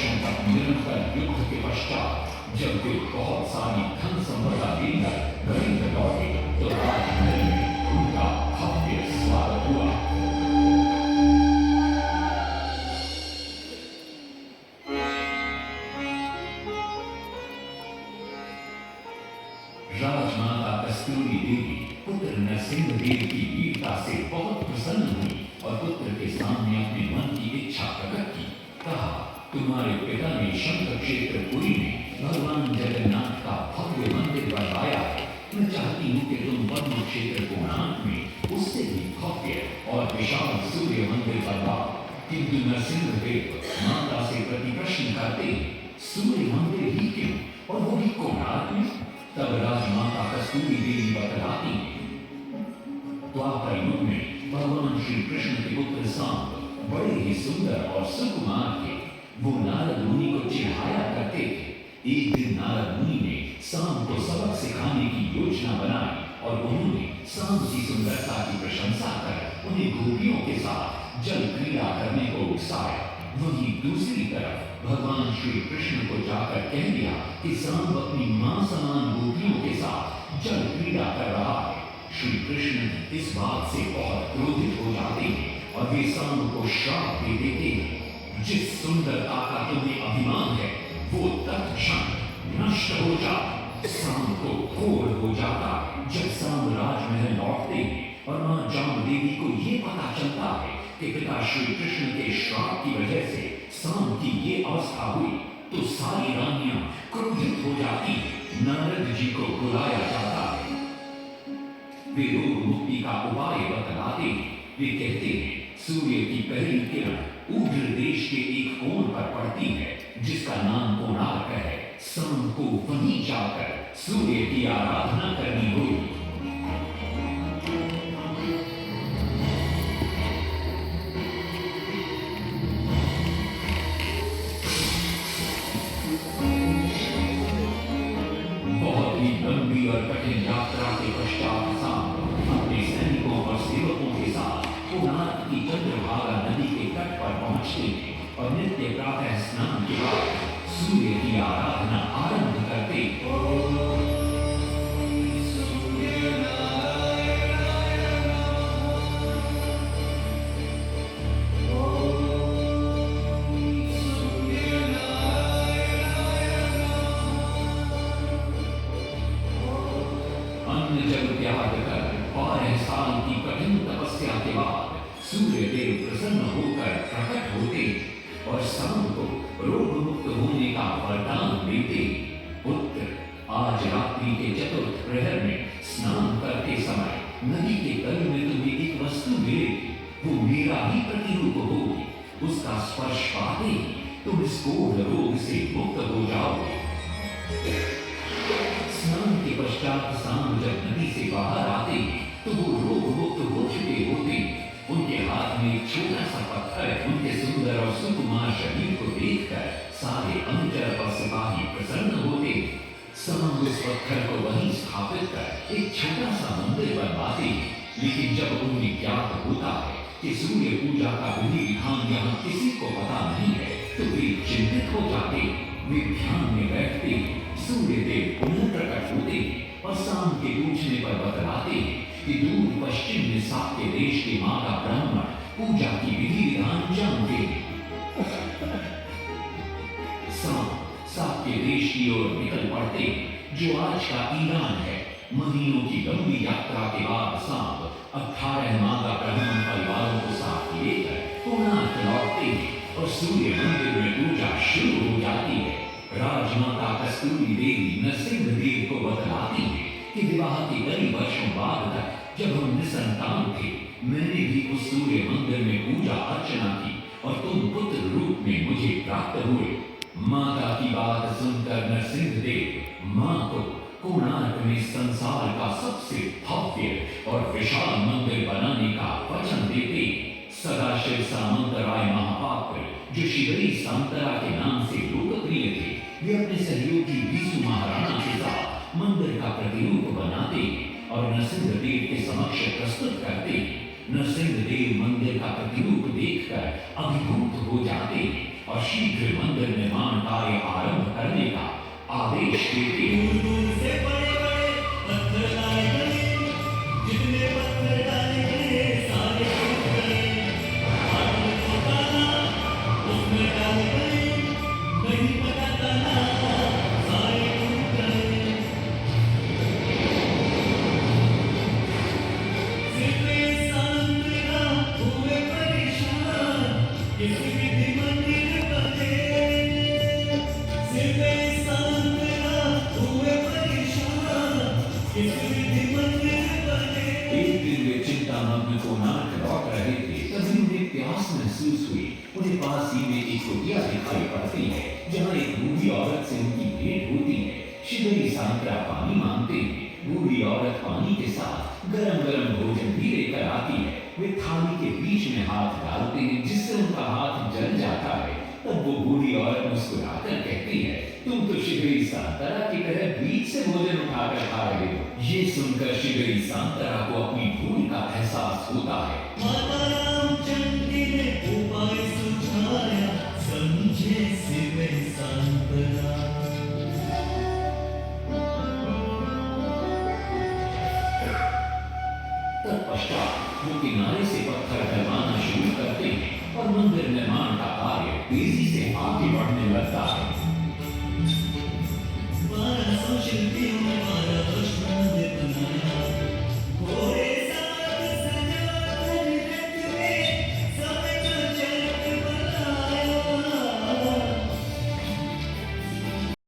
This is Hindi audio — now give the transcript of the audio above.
वर्षों तक निरंतर युद्ध के पश्चात जब वे बहुत सारी धन संपदा लेकर घर लौटे तो राजमहल में उनका भव्य स्वागत हुआ। राजमाता कस्तूरी देवी पुत्र नरसिंहदेव की वीरता से बहुत प्रसन्न हुई और पुत्र के सामने अपने मन की इच्छा प्रकट की। कहा, तुम्हारे पिता ने शंकर क्षेत्र पुरी में भगवान जगन्नाथ का भव्य मंदिर बनवाया है। मैं चाहती हूँ कि तुम पद्म क्षेत्र कोणार्क में उससे भी भव्य और विशाल सूर्य मंदिर बनवाओ। किंतु नरसिंहदेव माता से प्रति प्रश्न करते, सूर्य मंदिर ही क्यों, और वो भी कोणार्क में? तब राजमाता कस्तूरी देवी बतलाती, द्वापर युग में भगवान श्री कृष्ण के पुत्र सांब बड़े ही सुंदर और सुकुमार थे। वो नारद मुनि को चिढ़ाया करते थे। एक दिन नारद मुनि ने सांब को सबक सिखाने की योजना बनाई और उन्होंने सांब की सुंदरता की प्रशंसा कर उन्हें गोपियों के साथ जल क्रीड़ा करने को उकसाया। वहीं दूसरी तरफ भगवान श्री कृष्ण को जाकर कह दिया कि सांब अपनी मां समान गोपियों के साथ जल क्रीड़ा कर रहा है। श्री कृष्ण इस बात से बहुत क्रोधित हो जाते हैं और वे सांब को श्राप दे देते हैं, जिस सुंदरता का तुम्हें अभिमान है वो तत्क्षण नष्ट हो जा। सांब को घोर हो जाता है। जब सांब राजमहल लौटते हैं और मां जामदेवी को ये पता चलता है कि पिता श्री कृष्ण के श्राप की वजह से सांब की ये अवस्था हुई, तो सारी रानियां क्रोधित हो जाती हैं। नारद जी को बुलाया जाता है। वे रोग मुक्ति का उपाय बतलाते हैं। वे कहते हैं, सूर्य की पहली किरण उग्र देश के एक कोण पर पड़ती है जिसका नाम कोणार्क है। सांब को वहीं जाकर सूर्य की आराधना करनी होगी। लंबी और कठिन यात्रा के पश्चात सांब अपने सैनिकों और सेवकों के साथ कोणार्क की चंद्रभागा नदी के तट पर पहुंचते हैं और नित्य प्रातः स्नान के बाद सूर्य की आराधना आरंभ करते हैं। जल त्याग कर 12 साल की कठिन तपस्या के बाद सूर्य देव प्रसन्न होकर प्रकट होते और सांब को रोग मुक्त होने का वरदान देते। पुत्र, आज रात्रि के चतुर्थ प्रहर में स्नान करते समय नदी के तल में तुम्हें एक वस्तु मिलेगी। वो मेरा ही प्रतिरूप होगी। उसका स्पर्श पाते ही तुम इस कोढ़ रोग से मुक्त हो जाओगे। स्नान के पश्चात सांब जब नदी से बाहर आते हैं तो वो रोग मुक्त हो चुके होते हैं। उनके हाथ में एक छोटा सा पत्थर उनके सुंदर और सुकुमार शरीर को देखकर सारे अनुचर और सिपाही प्रसन्न होते हैं। सांब उस पत्थर को वहीं स्थापित कर एक छोटा सा मंदिर बनवाते हैं। लेकिन जब उन्हें ज्ञात होता है कि सूर्य पूजा का विधि विधान यहाँ किसी को पता नहीं है तो वे चिंतित हो जाते हैं। वे ध्यान में बैठते हैं। सूर्य देव पुनः प्रकट होते हैं और सांब के पूछने पर बतलाते हैं कि दूर पश्चिम में साक्य देश के माता ब्राह्मण पूजा की विधि विधान जानते हैं। सांब साक्य देश की ओर निकल पड़ते हैं जो आज का ईरान है। महीनों की लंबी यात्रा के बाद सांब 18 माता ब्राह्मण परिवारों को साथ लेकर कोणार्क लौटते हैं और सूर्य मंदिर में पूजा शुरू हो जाती है। राजमाता कस्तूरी देवी नरसिंहदेव को बतलाती है कि विवाह के कई वर्षों बाद तक जब हम निसंतान थे, मैंने भी उस सूर्य मंदिर में पूजा अर्चना की और तुम पुत्र रूप में मुझे प्राप्त हुए। माता की बात सुनकर नरसिंहदेव मां को कोणार्क में संसार का सबसे भव्य और विशाल मंदिर बनाने का वचन देते। सदाशिव सामंतराय महापात्र, जो शिवरी सांतरा के नाम से लोकप्रिय थे, वे अपने सहयोगी बीसू महाराणा के साथ मंदिर का प्रतिरूप बनाते और नरसिंहदेव के समक्ष प्रस्तुत करते। नरसिंहदेव मंदिर का प्रतिरूप देखकर अभिभूत हो जाते और शीघ्र मंदिर निर्माण कार्य आरंभ करने का आदेश देते हैं। दूर से बड़े-बड़े पत्थर लाए गए, जितने पत्थर डाले गए सारे टूट गए। हाथ को डाला, उसमें डाले गए, नहीं पता डाला, सारे टूट गए। सिर्फ इंसान तेरा हुए परेशान, किसी विधि मंदिर बने। सिर्फ इंसान तेरा हुए परेशान, किसी विधि मंदिर बने। एक दिन वे चिंतामग्न कोणार्क लौट रहे थे, तभी उन्हें प्यास महसूस हुई। उन्हें पास ही में एक कुटिया दिखाई पड़ती है, जहाँ एक बूढ़ी औरत से उनकी भेंट होती है। शिवई सांतरा पानी मांगते हैं। बूढ़ी औरत पानी के साथ गरम गरम भोजन भी लेकर आती है। वे थाली के बीच में हाथ डालते हैं, जिससे उनका हाथ जल जाता है। तब वो बूढ़ी औरत मुस्कुराकर कहती है, तुम तो शिवई सांतरा की तरह बीच से भोजन उठाकर खा रहे हो। ये सुनकर शिवई सांतरा को अपनी भूल का एहसास होता है। माता रामचंद्र ने उपाय सुझाया, समझे सिर्फ सांतरा। तत्पश्चात वो किनारे से पत्थर डलवाना शुरू करते हैं और मंदिर निर्माण का कार्य तेजी से आगे बढ़ने लगता है। 1200 शिल्पी